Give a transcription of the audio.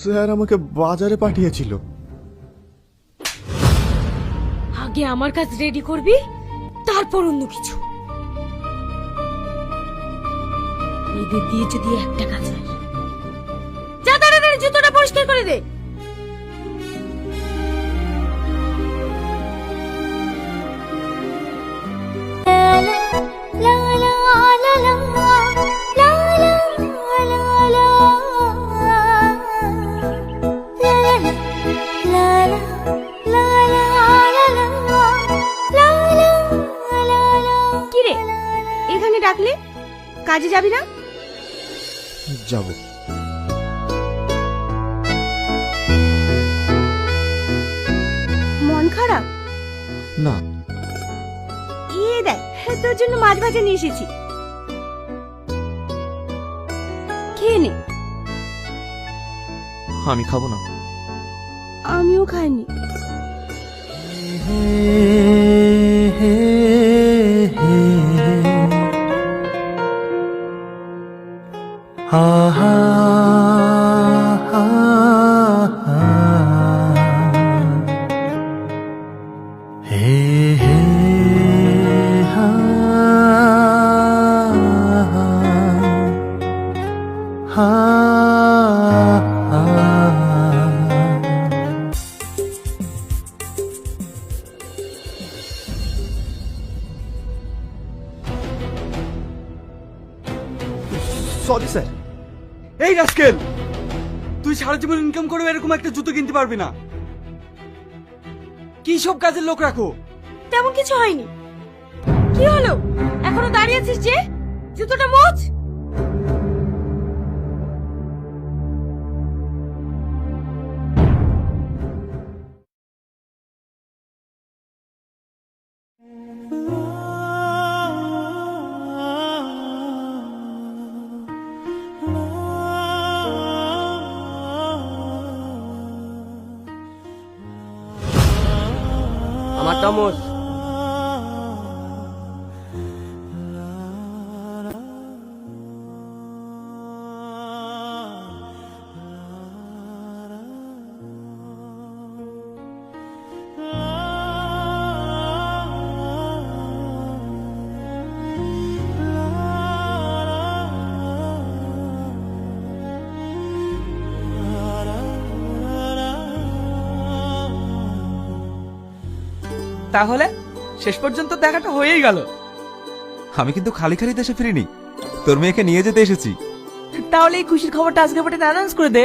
Sir আমাকে বাজারে পাঠিয়েছিল। আগে আমার কাজ রেডি করবি, তারপর অন্য কিছু। এদের দিয়ে যদি একটা কাজ হয়, যা তাড়াতাড়ি জুতোটা পরিষ্কার করে দে। কিরে, এখানে ডাকলে কাজে যাবি না? যাব। মন খারাপ? না। দেখ, তোর জন্য মাছ ভাজা নিয়ে এসেছি, খেয়ে নে। আমি খাবো না। আমিও খাইনি। Sorry sir. এই রাস্কেল, তুই সারা জীবন ইনকাম করে এরকম একটা জুতো কিনতে পারবি না। কি সব কাজের লোক রাখো? তেমন কিছু হয়নি। কি হলো, এখনো দাঁড়িয়ে আছিস যে? জুতোটা মোচ। আমারটা মোচ। তাহলে শেষ পর্যন্ত দেখাটা হয়েই গেল। আমি কিন্তু খালি খালি দেশে ফিরিনি, তোর মেয়েকে নিয়ে যেতে এসেছি। তাহলে এই খুশির খবরটা আজকে বটে অ্যানাউন্স করে দে।